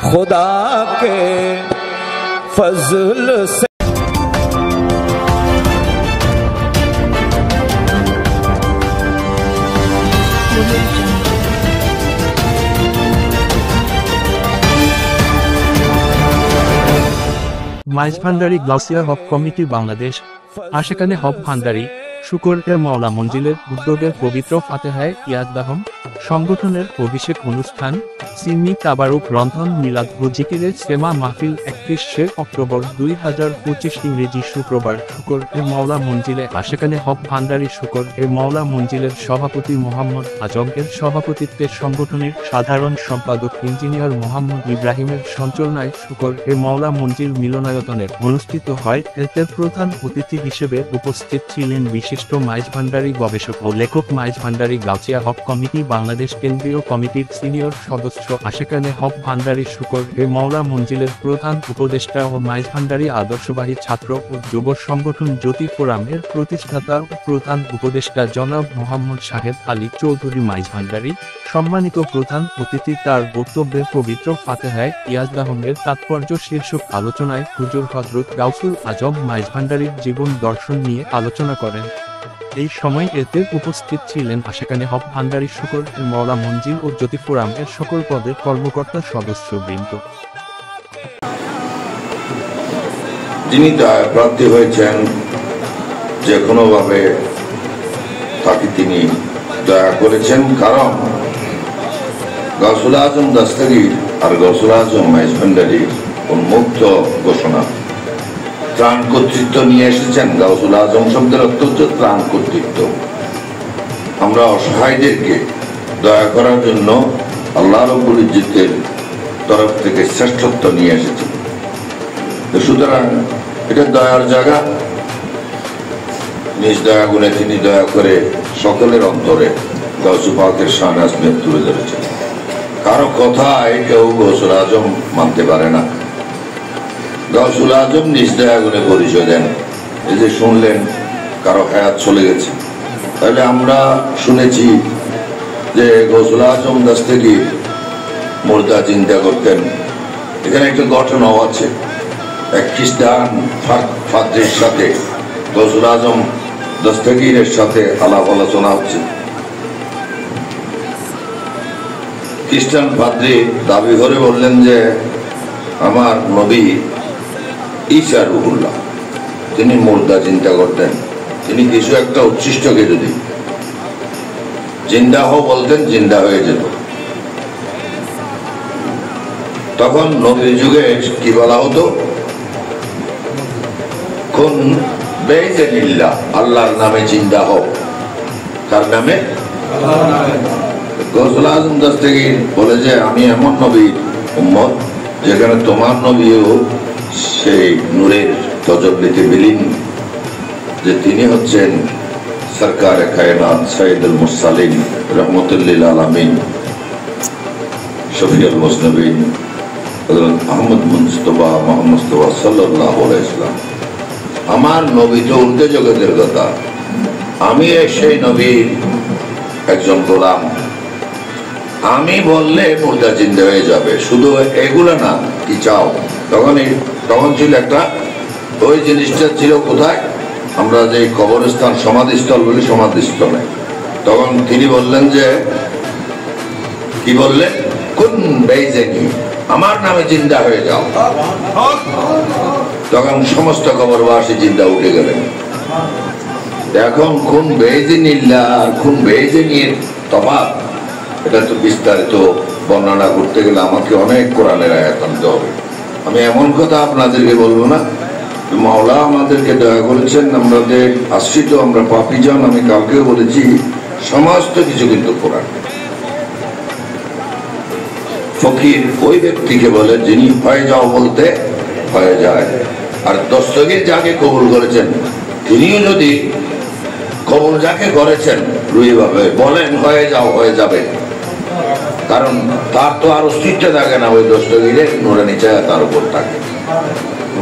खुदा के फजल से। মাইজভান্ডারি গাউসিয়া হক কমিটি বাংলাদেশ আশেকানে হক ভান্ডারি শুকর এর মাওলা মঞ্জিলের উদ্যোগের পবিত্র ফাতেহায়ে ইয়াজদাহম সংগঠনের অভিষেক অনুষ্ঠান সিন্নি তাবারুক রন্ধন মিলাদ ও জিকিরের সেমা মাহফিল 31শে অক্টোবর 2025 ইংরেজি শুক্রবার শুকর এর মাওলা মঞ্জিলে আশেকানে হক ভান্ডারি শুকর এর মাওলা মঞ্জিলের সভাপতি মোহাম্মদ আজম এর সভাপতিত্বে সংগঠনের সাধারণ সম্পাদক ইঞ্জিনিয়ার মোহাম্মদ ইব্রাহিমের সঞ্চালনায় শুকর এর মাওলা মঞ্জিল মিলনায়তনের অনুষ্ঠিত হয়। এতে প্রধান অতিথি হিসেবে উপস্থিত ছিলেন বিশিষ্ট মাইজভান্ডারি গবেষক ও লেখক মাইজভান্ডারি গাউসিয়া হক কমিটি বাংলাদেশ কেন্দ্রীয় কমিটির সিনিয়র সদস্য আশেকানে হক ভান্ডারি শুকর এর মাওলা মঞ্জিলের প্রধান উপদেষ্টা ও মাইজভান্ডারি আদর্শবাহী ছাত্র ও যুব সংগঠন জ্যোতি ফোরামের প্রতিষ্ঠাতা ও প্রধান উপদেষ্টা জনাব মোহাম্মদ শাহেদ আলী চৌধুরী মাইজভান্ডারি। সম্মানিত প্রধান অতিথি তার বক্তব্যে পবিত্র ফাতেহায়ে ইয়াজদাহমের তাৎপর্য শীর্ষক আলোচনায় হুজুর হযরত গাউসুল আজম মাইজভান্ডারির জীবন দর্শন নিয়ে আলোচনা করেন। এই সময় এতে উপস্থিত ছিলেন আশেকানে হক ভান্ডারি শুকর এর মাওলা মঞ্জিল ও জ্যোতি ফোরামের সকল পদের কর্মকর্তা সদস্যবৃন্দ। যিনি প্রার্থী হয়েছেন যে কোনোভাবে তাকে তিনি দয়া করেছেন, কারণ গাউসুল আজম দস্তগীর আর গাউসুল আজম মাইজভান্ডারি উন্মুক্ত ঘোষণা ত্রাণ কর্তৃত্ব নিয়ে এসেছেন। গাউসুল আজম শব্দের অর্থ হচ্ছে ত্রাণ কর্তৃত্ব। আমরা অসহায়দেরকে দয়া করার জন্য আল্লাহ রাব্বুল ইজ্জতের তরফ থেকে শ্রেষ্ঠত্ব নিয়ে এসেছেন। সুতরাং এটা দয়ার জায়গা। নিজ দয়া গুণে তিনি দয়া করে সকলের অন্তরে গাউসুল পাকের শান আজমের তুলে ধরেছেন। কারো কথায় কেউ গাউসুল আজম মানতে পারে না। গাউসুল আজম নিজ দয়া গুণে পরিচয় দেন। এই যে শুনলেন কারো হায়াত চলে গেছে, তাহলে আমরা শুনেছি যে গাউসুল আজম দস্তগীর মুর্দা চিন্তা করতেন। এখানে একটা ঘটনাও আছে, এক খ্রিস্টান ফাদ্রির সাথে গাউসুল আজম দস্তগীরের সাথে আলাপ আলোচনা হচ্ছে। খ্রিস্টান পাদ্রী দাবি করে বললেন যে আমার নবী ঈসা রুহুল্লাহ, তিনি মুর্দা চিন্তা করতেন। তিনি কিছু একটা উচ্ছিষ্টকে যদি জিন্দা হও বলতেন, জিন্দা হয়ে যেত। তখন নবীর যুগে কি বলা হতো? কোন বেইজিনিল্লাহ, আল্লাহর নামে জিন্দা হও। কার নামে? গাউসুল আজম দস্তগীর বলে যে আমি এমন নবীর উম্মত যেখানে তোমার নবীও সেই নূরের তজল্লিতে বিলীন, যে তিনি হচ্ছেন সরকারে কায়নাত সাইয়্যিদুল মুরসালিন রাহমাতুল লিল আলামিন শফিউল মুজনিবিন হযরত আহমদ মুস্তাফা মুহাম্মদ মুস্তাফা সাল্লাল্লাহু আলাইহি ওয়াসাল্লাম। আমার নবী তো উল্টে জগতের কথা, আমি সেই নবীর একজন গোলাম। আমি বললে মুর্দা জিন্দা হয়ে যাবে। শুধু এগুলো না, কি চাও? তখন ছিল একটা, ওই জিনিসটা ছিল কোথায়? আমরা যে কবরস্থান সমাধিস্থল বলি, সমাধিস্থলে। তখন তিনি বললেন যে, কি বললেন? কোন বেইজিনি, আমার নামে জিন্দা হয়ে যাও। তখন সমস্ত কবরবাসী জিন্দা উঠে গেলেন। এখন কোন বেইজিনিল্লাহ আর কোন বেইজিনির তফাৎ, এটা তো বিস্তারিত বর্ণনা করতে গেলে আমাকে অনেক কোরআনের আয়াত আনতে হবে। আমি এমন কথা আপনাদেরকে বলবো না। মাওলা আমাদেরকে দয়া করেছেন, আমাদের আশ্রিত, আমরা পাপী জন। আমি কালকেও বলেছি, সমস্ত কিছু কিন্তু কোরআন। ফকির ওই ব্যক্তিকে বলে যিনি হয়ে যাও বলতে হয়ে যায়। আর দস্তগীর যাকে কবুল করেছেন, তিনিও যদি কবুল যাকে করেছেন রুই ভাবে বলেন হয়ে যাও, হয়ে যাবে। কারণ তার তো আর অস্তিত্ব থাকে না, ওই দস্তগীরের নূরানী ছায়া তার উপর থাকে।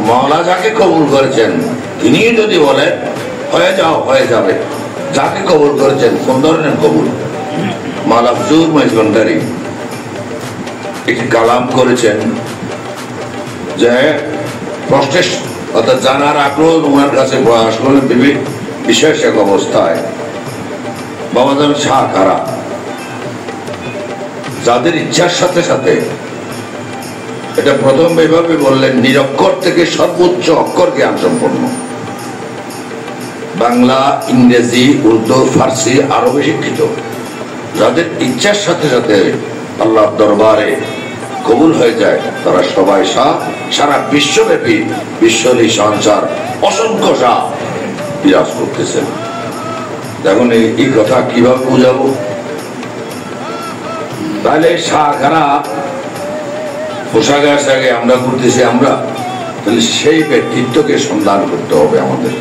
মাওলা যাকে কবুল করেছেন তিনি যদি বলেন হয়ে যাও, হয়ে যাবে। যাকে কবুল করেছেন, কোন ধরনের কবুল? মাওলা হুজুর মাইজভান্ডারি একটি কালাম করেছেন যে প্রশ্নের অর্থাৎ জানার আগ্রহ ওনার কাছে প্রয়াস করলেন বিশেষ এক অবস্থায় বাবাজান শাহ কারা, যাদের ইচ্ছার সাথে সাথে, এটা প্রথম এভাবে বললেন, নিরক্ষর থেকে সর্বোচ্চ অক্ষর জ্ঞান সম্পন্ন, বাংলা, ইংরেজি, উর্দু, ফার্সি, আরবি শিক্ষিত, যাদের ইচ্ছার সাথে সাথে আল্লাহর দরবারে কবুল হয়ে যায়, তারা সবাই শাহ, সারা বিশ্বব্যাপী বিশ্বরী সংসার অসংখ্য শাহ বিরাজ করতেছেন। দেখুন এই কথা কিভাবে বুঝাবো? তাহলে শাহ কারা পোশাক আশাকে আমরা করতেছি, আমরা তাহলে সেই ব্যক্তিত্বকে সন্ধান করতে হবে আমাদের।